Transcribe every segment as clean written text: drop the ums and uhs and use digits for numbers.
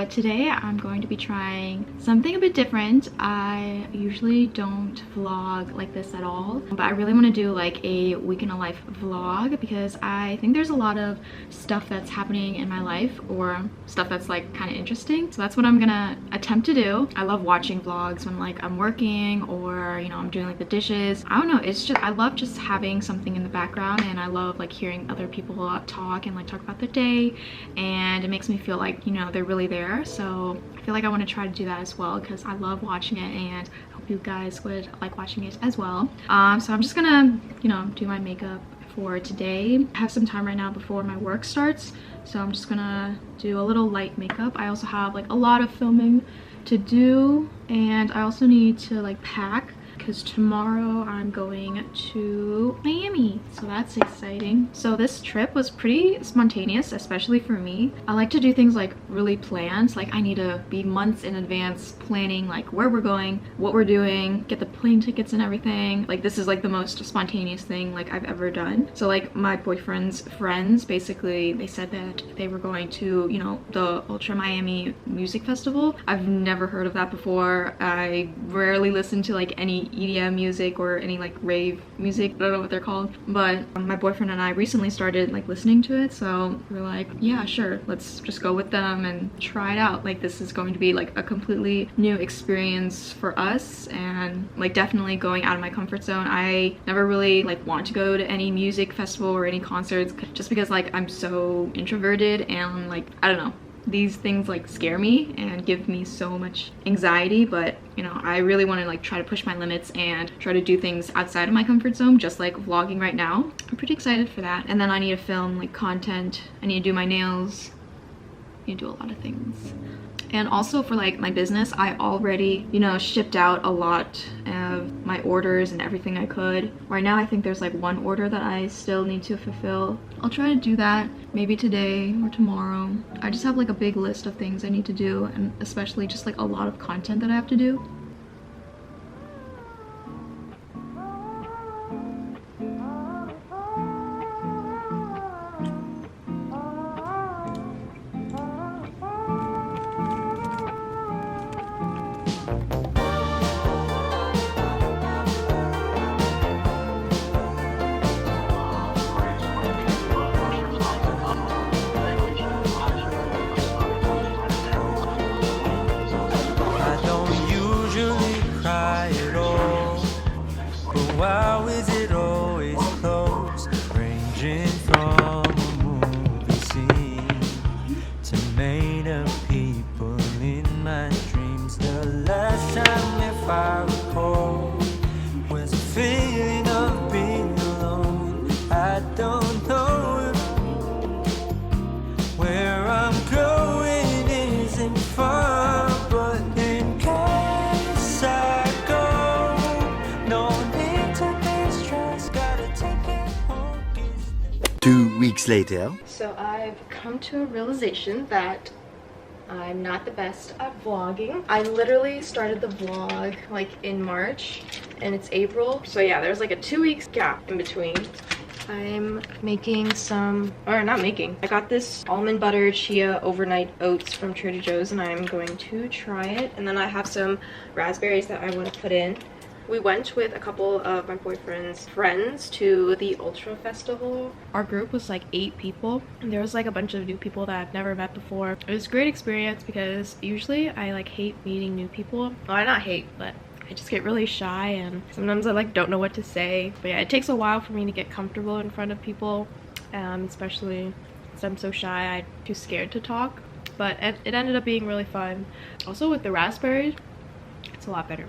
but today I'm going to be trying something a bit different. I usually don't vlog like this at all, but I really want to do like a week in a life vlog because I think there's a lot of stuff that's happening in my life or stuff that's like kind of interesting. So that's what I'm gonna attempt to do. I love watching vlogs when like I'm working or, you know, I'm doing like the dishes. I don't know, it's just, I love just having something in the background, and I love like hearing other people talk and like talk about their day, and it makes me feel like, you know, they're really there. So I feel like I want to try to do that as well because I love watching it, and I hope you guys would like watching it as well. So I'm just gonna, you know, do my makeup for today. I have some time right now before my work starts, so I'm just gonna do a little light makeup. I also have like a lot of filming to do, and I also need to like pack because tomorrow I'm going to Miami, so that's exciting. So this trip was pretty spontaneous, especially for me. I like to do things like really planned. Like I need to be months in advance planning like where we're going, what we're doing, get the plane tickets and everything. Like this is like the most spontaneous thing like I've ever done. So like my boyfriend's friends, basically they said that they were going to, you know, the Ultra Miami Music Festival. I've never heard of that before. I rarely listen to like any EDM music or any like rave music. I don't know what they're called, but my boyfriend and I recently started like listening to it, so we're like, yeah, sure, let's just go with them and try it out. Like this is going to be like a completely new experience for us, and like definitely going out of my comfort zone. I never really like want to go to any music festival or any concerts just because like I'm so introverted, and like I don't know, these things like scare me and give me so much anxiety. But you know, I really want to like try to push my limits and try to do things outside of my comfort zone, just like vlogging right now. I'm pretty excited for that. And then I need to film like content, I need to do my nails, I need to do a lot of things. And also for like my business, I already, you know, shipped out a lot of my orders and everything I could. Right now I think there's like one order that I still need to fulfill. I'll try to do that maybe today or tomorrow. I just have like a big list of things I need to do, and especially just like a lot of content that I have to do. 2 weeks later. So I've come to a realization that I'm not the best at vlogging. I literally started the vlog like in March and it's April. So yeah, there's like a 2 weeks gap in between. I'm making some, or not making, I got this almond butter chia overnight oats from Trader Joe's and I'm going to try it. And then I have some raspberries that I want to put in. We went with a couple of my boyfriend's friends to the Ultra Festival. Our group was like 8 people, and there was like a bunch of new people that I've never met before. It was a great experience because usually I like hate meeting new people. Well, I not hate, but I just get really shy and sometimes I like don't know what to say. But yeah, it takes a while for me to get comfortable in front of people, especially since I'm so shy. I'm too scared to talk. But it ended up being really fun. Also with the raspberries, it's a lot better.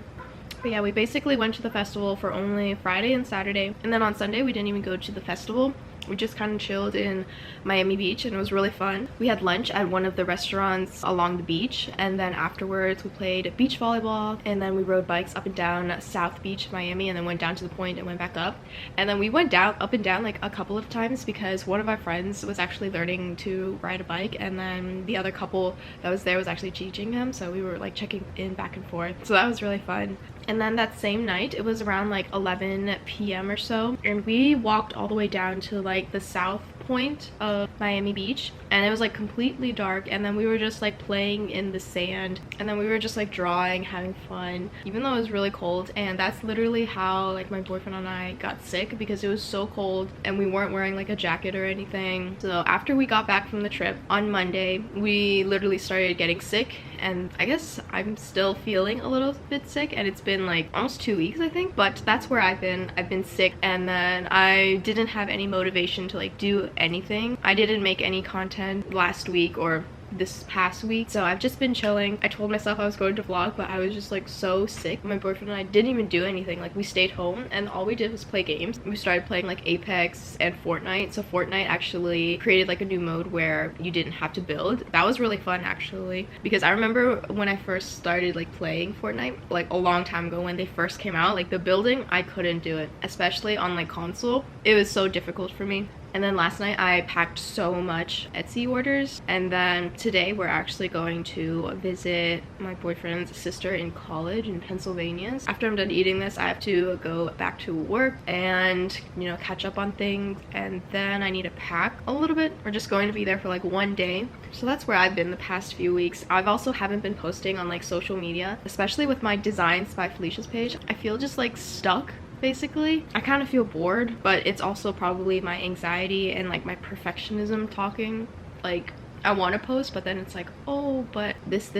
But yeah, we basically went to the festival for only Friday and Saturday, and then on Sunday we didn't even go to the festival. We just kind of chilled in Miami Beach and it was really fun. We had lunch at one of the restaurants along the beach, and then afterwards we played beach volleyball, and then we rode bikes up and down South Beach, Miami, and then went down to the point and went back up. And then we went down, up and down like a couple of times because one of our friends was actually learning to ride a bike, and then the other couple that was there was actually teaching him, so we were like checking in back and forth. So that was really fun. And then that same night, it was around like 11 p.m. or so, and we walked all the way down to like the south point of Miami Beach, and it was like completely dark, and then we were just like playing in the sand, and then we were just like drawing, having fun, even though it was really cold. And that's literally how like my boyfriend and I got sick, because it was so cold and we weren't wearing like a jacket or anything. So after we got back from the trip on Monday, we literally started getting sick, and I guess I'm still feeling a little bit sick, and it's been like almost 2 weeks I think. But that's where I've been sick, and then I didn't have any motivation to like do anything. I didn't make any content last week or this past week, so I've just been chilling. I told myself I was going to vlog, but I was just like so sick. My boyfriend and I didn't even do anything. Like, we stayed home and all we did was play games. We started playing like Apex and Fortnite. So Fortnite actually created like a new mode where you didn't have to build. That was really fun actually, because I remember when I first started like playing Fortnite like a long time ago when they first came out, like the building, I couldn't do it, especially on like console. It was so difficult for me. And then last night I packed so much Etsy orders, and then today we're actually going to visit my boyfriend's sister in college in Pennsylvania. After I'm done eating this, I have to go back to work and, you know, catch up on things, and then I need to pack a little bit. We're just going to be there for like 1 day. So that's where I've been the past few weeks. I've also haven't been posting on like social media, especially with my Designs by Felicia's page. I feel just like stuck. Basically, I kind of feel bored, but it's also probably my anxiety and like my perfectionism talking. Like, I want to post, but then it's like, oh, but this,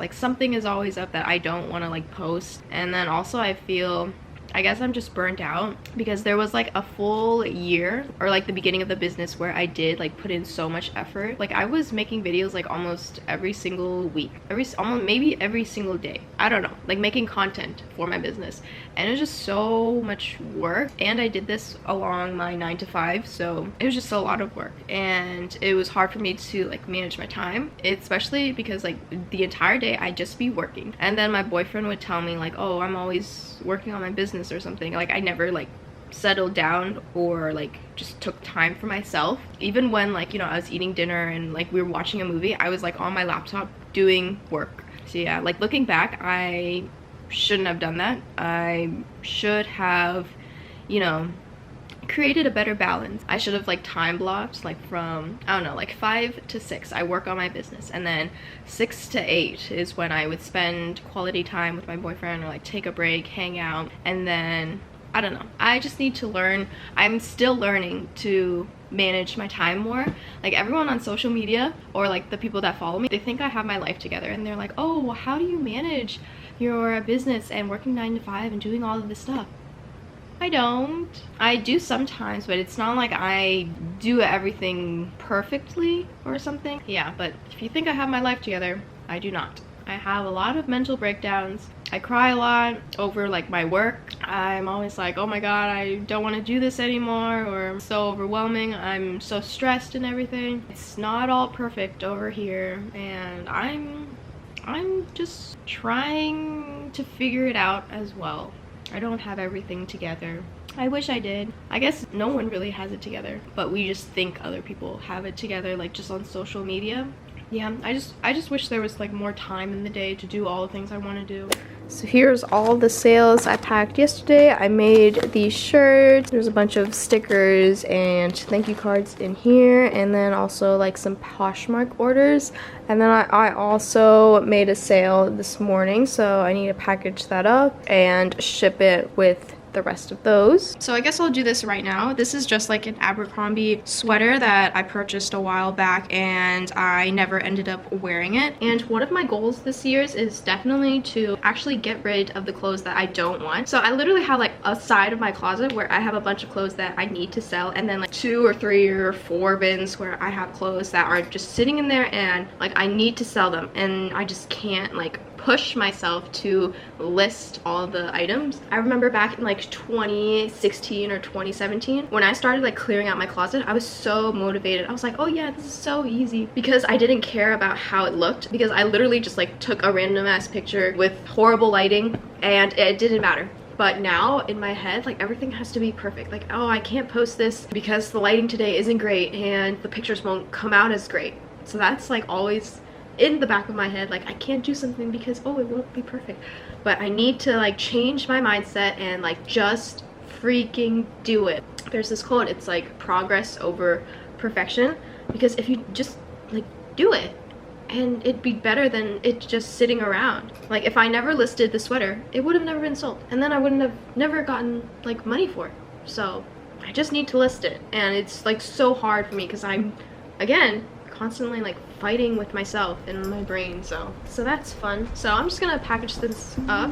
like something is always up that I don't want to like post. And then also I feel, I guess I'm just burnt out, because there was like a full year, or like the beginning of the business, where I did like put in so much effort. Like, I was making videos like almost every single week, almost maybe every single day, I don't know, like making content for my business, and it was just so much work. And I did this along my 9 to 5, so it was just a lot of work, and it was hard for me to like manage my time, especially because like the entire day I'd just be working. And then my boyfriend would tell me like, oh, I'm always working on my business or something. Like, I never like settled down or like just took time for myself. Even when like, you know, I was eating dinner and like we were watching a movie, I was like on my laptop doing work. So yeah, like looking back, I shouldn't have done that. I should have, you know, created a better balance. I should have like time blocked, like from, I don't know, like 5 to 6 I work on my business, and then 6 to 8 is when I would spend quality time with my boyfriend, or like take a break, hang out. And then I don't know, I just need to learn. I'm still learning to manage my time more. Like, everyone on social media, or like the people that follow me, they think I have my life together, and they're like, oh, well, how do you manage your business and working 9 to 5 and doing all of this stuff? I don't. I do sometimes, but it's not like I do everything perfectly or something. Yeah, but if you think I have my life together, I do not. I have a lot of mental breakdowns. I cry a lot over like my work. I'm always like, oh my god, I don't want to do this anymore, or it's so overwhelming, I'm so stressed and everything. It's not all perfect over here, and I'm just trying to figure it out as well. I don't have everything together. I wish I did. I guess no one really has it together, but we just think other people have it together, like just on social media. Yeah, I just wish there was like more time in the day to do all the things I want to do. So here's all the sales I packed yesterday. I made these shirts. There's a bunch of stickers and thank you cards in here, and then also like some Poshmark orders. And then I also made a sale this morning, so I need to package that up and ship it with the rest of those. So I guess I'll do this right now. This is just like an Abercrombie sweater that I purchased a while back, and I never ended up wearing it. And one of my goals this year is definitely to actually get rid of the clothes that I don't want. So I literally have like a side of my closet where I have a bunch of clothes that I need to sell, and then like 2 or 3 or 4 bins where I have clothes that are just sitting in there and like I need to sell them, and I just can't like push myself to list all the items. I remember back in like 2016 or 2017 when I started like clearing out my closet, I was so motivated. I was like, oh yeah, this is so easy, because I didn't care about how it looked, because I literally just like took a random ass picture with horrible lighting and it didn't matter. But now in my head, like everything has to be perfect. Like, oh, I can't post this because the lighting today isn't great and the pictures won't come out as great. So that's like always in the back of my head, like I can't do something because, oh, it won't be perfect. But I need to like change my mindset and like just freaking do it. There's this quote, it's like progress over perfection, because if you just like do it, and it'd be better than it just sitting around. Like if I never listed the sweater, it would have never been sold, and then I wouldn't have never gotten like money for it. So I just need to list it, and it's like so hard for me because I'm, again, constantly like fighting with myself in my brain. So that's fun. So I'm just gonna package this up.